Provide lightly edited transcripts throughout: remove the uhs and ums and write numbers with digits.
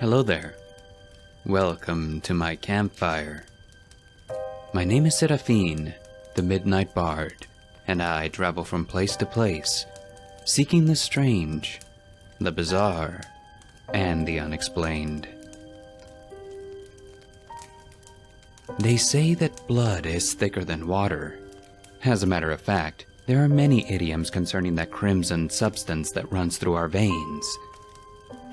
Hello there. Welcome to my campfire. My name is Seraphine, the Midnight Bard, and I travel from place to place, seeking the strange, the bizarre, and the unexplained. They say that blood is thicker than water. As a matter of fact, there are many idioms concerning that crimson substance that runs through our veins.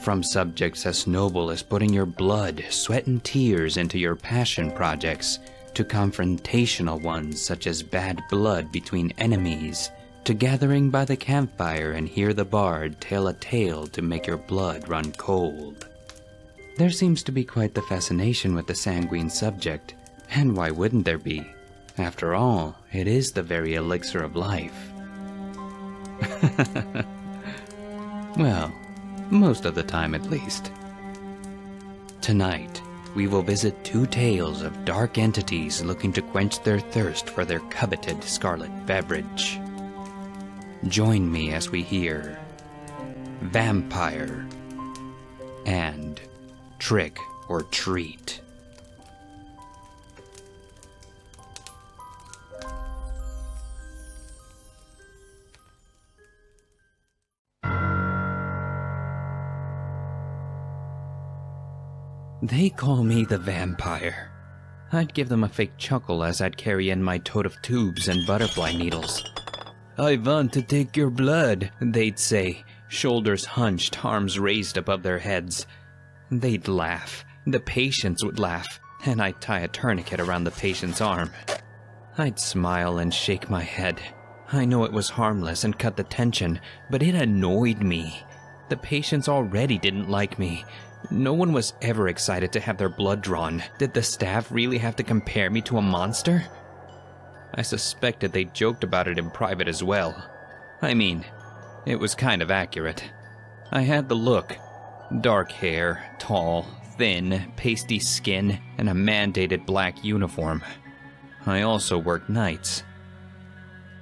From subjects as noble as putting your blood, sweat, and tears into your passion projects, to confrontational ones such as bad blood between enemies, to gathering by the campfire and hear the bard tell a tale to make your blood run cold. There seems to be quite the fascination with the sanguine subject, and why wouldn't there be? After all, it is the very elixir of life. Well, most of the time at least. Tonight, we will visit two tales of dark entities looking to quench their thirst for their coveted scarlet beverage. Join me as we hear Vampire and Trick or Treat. They call me the Vampire. I'd give them a fake chuckle as I'd carry in my tote of tubes and butterfly needles. "I want to take your blood," they'd say, shoulders hunched, arms raised above their heads. They'd laugh, the patients would laugh, and I'd tie a tourniquet around the patient's arm. I'd smile and shake my head. I know it was harmless and cut the tension, but it annoyed me. The patients already didn't like me. No one was ever excited to have their blood drawn. Did the staff really have to compare me to a monster? I suspected they joked about it in private as well. I mean, it was kind of accurate. I had the look. Dark hair, tall, thin, pasty skin, and a mandated black uniform. I also worked nights.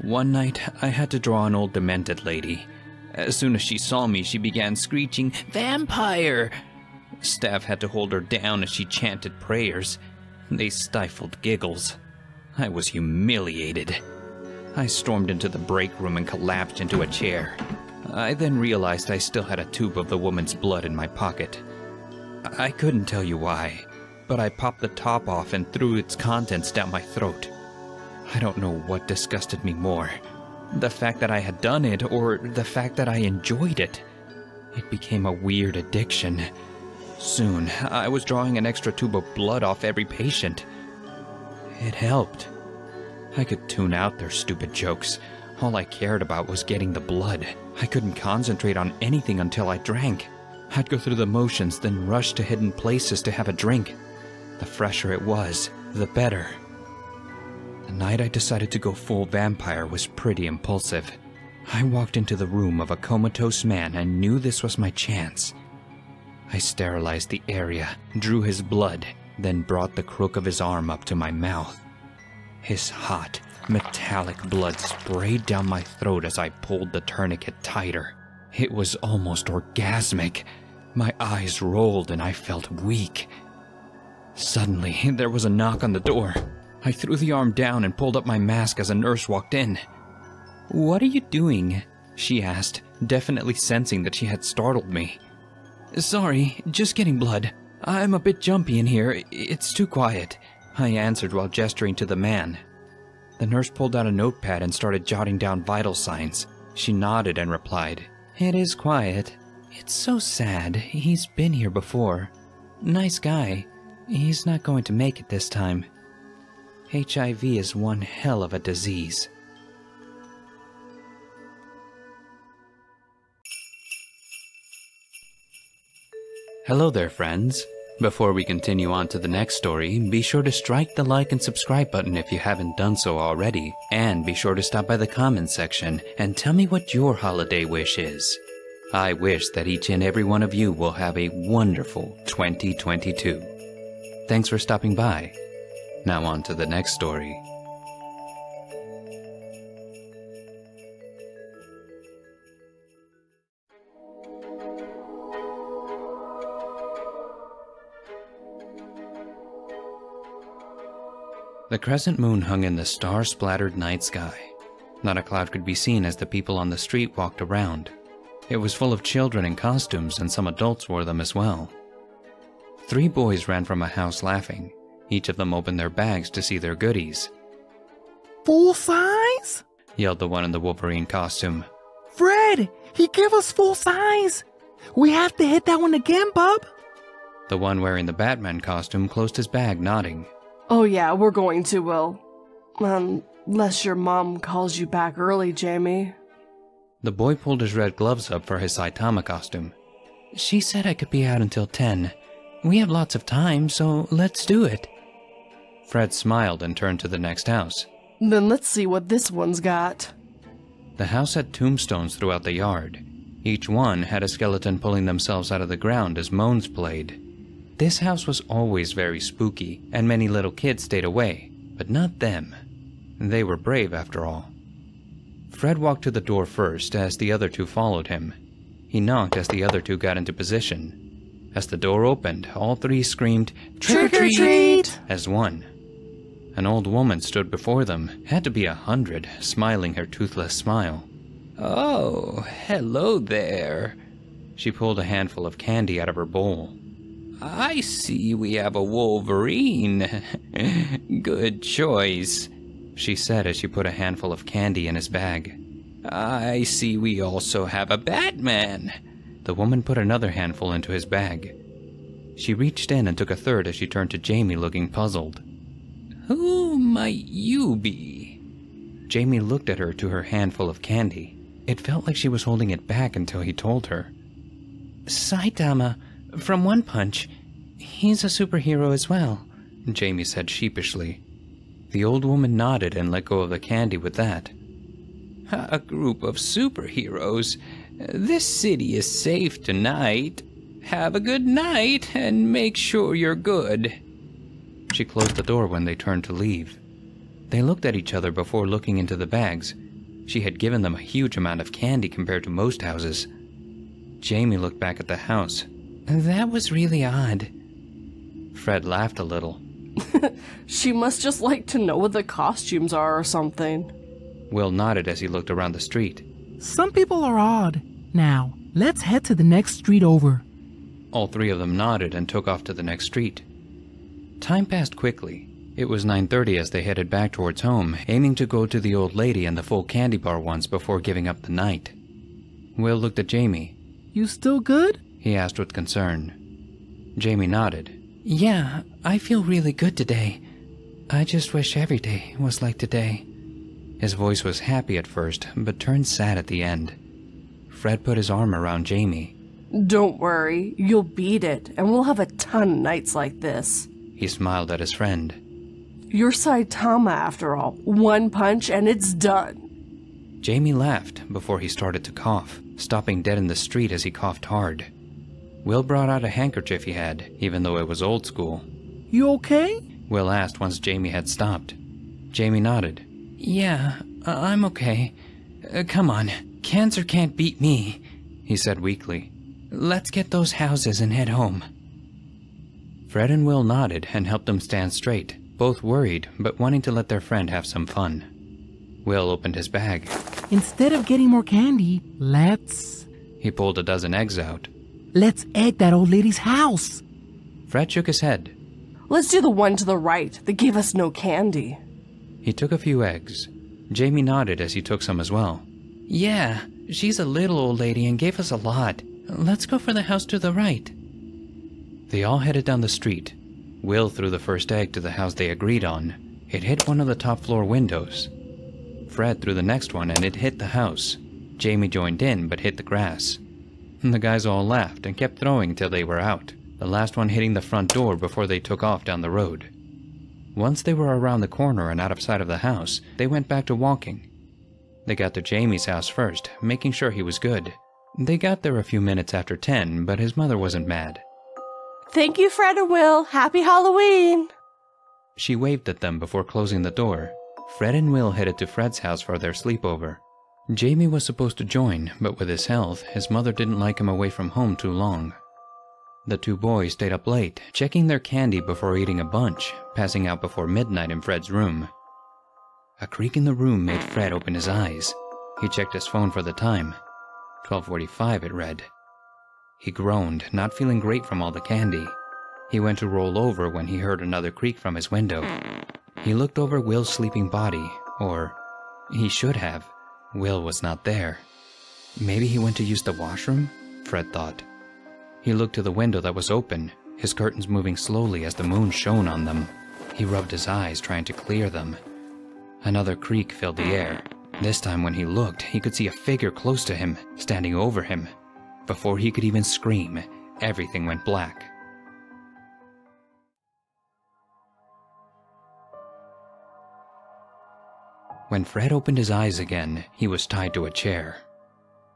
One night, I had to draw an old demented lady. As soon as she saw me, she began screeching, "Vampire!" Staff had to hold her down as she chanted prayers. They stifled giggles. I was humiliated. I stormed into the break room and collapsed into a chair. I then realized I still had a tube of the woman's blood in my pocket. I couldn't tell you why, but I popped the top off and threw its contents down my throat. I don't know what disgusted me more, the fact that I had done it or the fact that I enjoyed it. It became a weird addiction. Soon, I was drawing an extra tube of blood off every patient. It helped. I could tune out their stupid jokes. All I cared about was getting the blood. I couldn't concentrate on anything until I drank. I'd go through the motions, then rush to hidden places to have a drink. The fresher it was, the better. The night I decided to go full vampire was pretty impulsive. I walked into the room of a comatose man and knew this was my chance. I sterilized the area, drew his blood, then brought the crook of his arm up to my mouth. His hot, metallic blood sprayed down my throat as I pulled the tourniquet tighter. It was almost orgasmic. My eyes rolled and I felt weak. Suddenly, there was a knock on the door. I threw the arm down and pulled up my mask as a nurse walked in. "What are you doing?" she asked, definitely sensing that she had startled me. "Sorry, just getting blood. I'm a bit jumpy in here. It's too quiet," I answered while gesturing to the man. The nurse pulled out a notepad and started jotting down vital signs. She nodded and replied, "It is quiet. It's so sad. He's been here before. Nice guy. He's not going to make it this time. HIV is one hell of a disease." Hello there, friends. Before we continue on to the next story, be sure to strike the like and subscribe button if you haven't done so already, and be sure to stop by the comments section and tell me what your holiday wish is. I wish that each and every one of you will have a wonderful 2022. Thanks for stopping by. Now on to the next story. The crescent moon hung in the star-splattered night sky. Not a cloud could be seen as the people on the street walked around. It was full of children in costumes, and some adults wore them as well. 3 boys ran from a house laughing. Each of them opened their bags to see their goodies. "Full size?" yelled the one in the Wolverine costume. "Fred, he gave us full size! We have to hit that one again, bub!" The one wearing the Batman costume closed his bag, nodding. "Oh yeah, we're going to, Will. Unless your mom calls you back early, Jamie." The boy pulled his red gloves up for his Saitama costume. "She said I could be out until 10. We have lots of time, so let's do it." Fred smiled and turned to the next house. "Then let's see what this one's got." The house had tombstones throughout the yard. Each one had a skeleton pulling themselves out of the ground as moans played. This house was always very spooky, and many little kids stayed away, but not them. They were brave after all. Fred walked to the door first as the other 2 followed him. He knocked as the other 2 got into position. As the door opened, all 3 screamed, "Trick or treat!" as one. An old woman stood before them, had to be 100, smiling her toothless smile. "Oh, hello there." She pulled a handful of candy out of her bowl. "I see we have a Wolverine. Good choice," she said as she put a handful of candy in his bag. "I see we also have a Batman." The woman put another handful into his bag. She reached in and took a third as she turned to Jamie, looking puzzled. "Who might you be?" Jamie looked at her to her handful of candy. It felt like she was holding it back until he told her. "Saitama, from One Punch. He's a superhero as well," Jamie said sheepishly. The old woman nodded and let go of the candy with that. "A group of superheroes. This city is safe tonight. Have a good night and make sure you're good." She closed the door when they turned to leave. They looked at each other before looking into the bags. She had given them a huge amount of candy compared to most houses. Jamie looked back at the house. "That was really odd." Fred laughed a little. "She must just like to know what the costumes are or something." Will nodded as he looked around the street. "Some people are odd. Now, let's head to the next street over." All 3 of them nodded and took off to the next street. Time passed quickly. It was 9:30 as they headed back towards home, aiming to go to the old lady and the full candy bar once before giving up the night. Will looked at Jamie. "You still good?" he asked with concern. Jamie nodded. "Yeah, I feel really good today. I just wish every day was like today." His voice was happy at first, but turned sad at the end. Fred put his arm around Jamie. "Don't worry, you'll beat it, and we'll have a ton of nights like this." He smiled at his friend. "You're Saitama after all. One punch and it's done." Jamie laughed before he started to cough, stopping dead in the street as he coughed hard. Will brought out a handkerchief he had, even though it was old school. "You okay?" Will asked once Jamie had stopped. Jamie nodded. "Yeah, I'm okay. Come on, cancer can't beat me," he said weakly. "Let's get those houses and head home." Fred and Will nodded and helped them stand straight, both worried but wanting to let their friend have some fun. Will opened his bag. "Instead of getting more candy, let's He pulled a dozen eggs out. egg that old lady's house." Fred shook his head. "Let's do the one to the right. They gave us no candy." He took a few eggs. Jamie nodded as he took some as well. "Yeah, she's a little old lady and gave us a lot. Let's go for the house to the right." They all headed down the street. Will threw the first egg to the house they agreed on. It hit one of the top floor windows. Fred threw the next one and it hit the house. Jamie joined in but hit the grass. The guys all laughed and kept throwing till they were out, the last one hitting the front door before they took off down the road. Once they were around the corner and out of sight of the house, they went back to walking. They got to Jamie's house first, making sure he was good. They got there a few minutes after 10, but his mother wasn't mad. "Thank you, Fred and Will. Happy Halloween!" She waved at them before closing the door. Fred and Will headed to Fred's house for their sleepover. Jamie was supposed to join, but with his health, his mother didn't like him away from home too long. The two boys stayed up late, checking their candy before eating a bunch, passing out before midnight in Fred's room. A creak in the room made Fred open his eyes. He checked his phone for the time. 12:45 it read. He groaned, not feeling great from all the candy. He went to roll over when he heard another creak from his window. He looked over Will's sleeping body, or he should have. Will was not there. Maybe he went to use the washroom? Fred thought. He looked to the window that was open, his curtains moving slowly as the moon shone on them. He rubbed his eyes, trying to clear them. Another creak filled the air. This time when he looked, he could see a figure close to him, standing over him. Before he could even scream, everything went black. When Fred opened his eyes again, he was tied to a chair.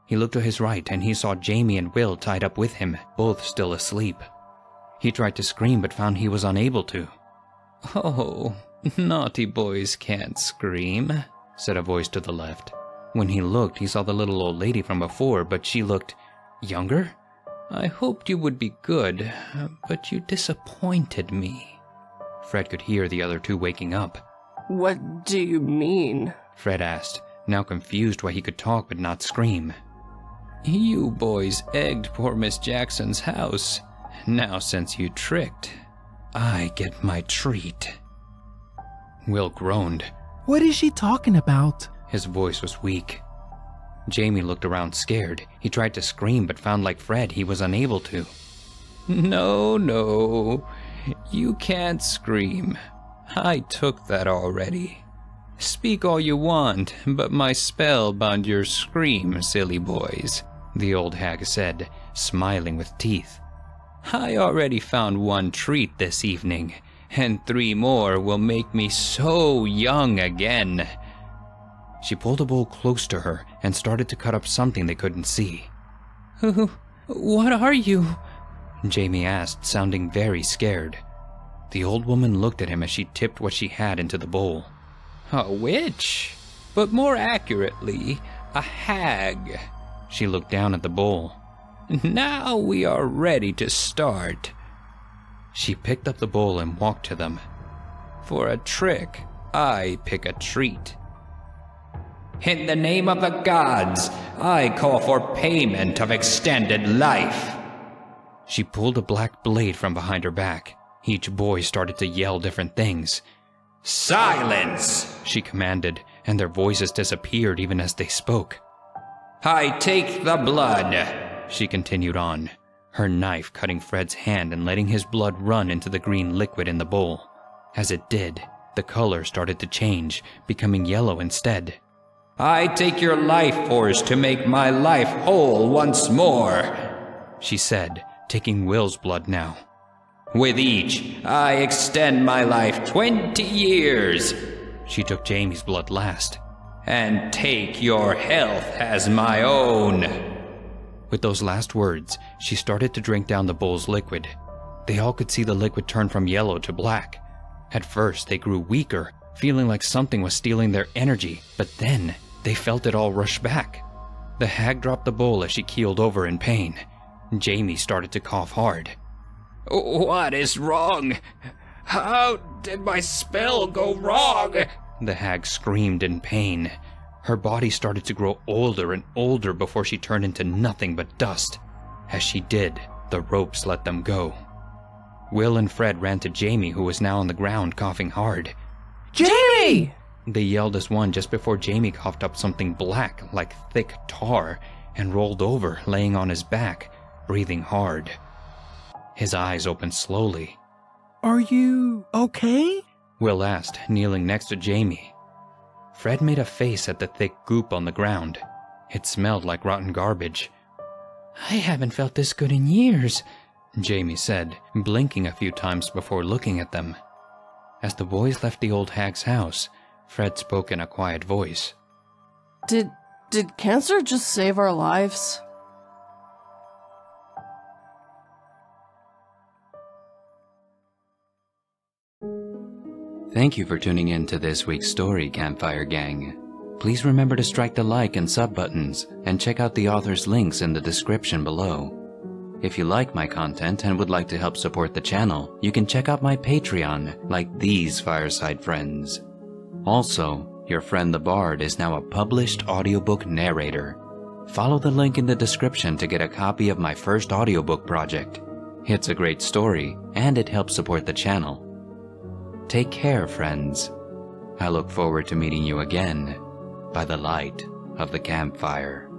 He looked to his right and he saw Jamie and Will tied up with him, both still asleep. He tried to scream but found he was unable to. "Oh, naughty boys can't scream," said a voice to the left. When he looked, he saw the little old lady from before, but she looked younger. "I hoped you would be good, but you disappointed me." Fred could hear the other two waking up. What do you mean? Fred asked, now confused why he could talk but not scream. "You boys egged poor Miss Jackson's house. Now since you tricked, I get my treat." Will groaned. What is she talking about? His voice was weak. Jamie looked around scared. He tried to scream but found like Fred he was unable to. No, you can't scream. I took that already. Speak all you want, but my spell bound your scream, silly boys, the old hag said, smiling with teeth. I already found one treat this evening, and 3 more will make me so young again. She pulled a bowl close to her and started to cut up something they couldn't see. What are you? Jamie asked, sounding very scared. The old woman looked at him as she tipped what she had into the bowl. A witch, but more accurately, a hag. She looked down at the bowl. Now we are ready to start. She picked up the bowl and walked to them. For a trick, I pick a treat. In the name of the gods, I call for payment of extended life. She pulled a black blade from behind her back. Each boy started to yell different things. Silence, she commanded, and their voices disappeared even as they spoke. I take the blood, she continued on, her knife cutting Fred's hand and letting his blood run into the green liquid in the bowl. As it did, the color started to change, becoming yellow instead. I take your life force to make my life whole once more, she said, taking Will's blood now. With each, I extend my life 20 years. She took Jamie's blood last. And take your health as my own. With those last words, she started to drink down the bowl's liquid. They all could see the liquid turn from yellow to black. At first, they grew weaker, feeling like something was stealing their energy, but then they felt it all rush back. The hag dropped the bowl as she keeled over in pain. Jamie started to cough hard. What is wrong? How did my spell go wrong? The hag screamed in pain. Her body started to grow older and older before she turned into nothing but dust. As she did, the ropes let them go. Will and Fred ran to Jamie, who was now on the ground coughing hard. Jamie! They yelled as one just before Jamie coughed up something black like thick tar and rolled over, laying on his back, breathing hard. His eyes opened slowly. Are you okay? Will asked, kneeling next to Jamie. Fred made a face at the thick goop on the ground. It smelled like rotten garbage. I haven't felt this good in years, Jamie said, blinking a few times before looking at them. As the boys left the old hag's house, Fred spoke in a quiet voice. Did cancer just save our lives? Thank you for tuning in to this week's story, Campfire Gang. Please remember to strike the like and sub buttons, and check out the author's links in the description below. If you like my content and would like to help support the channel, you can check out my Patreon, like these fireside friends. Also, your friend the Bard is now a published audiobook narrator. Follow the link in the description to get a copy of my first audiobook project. It's a great story, and it helps support the channel. Take care, friends. I look forward to meeting you again by the light of the campfire.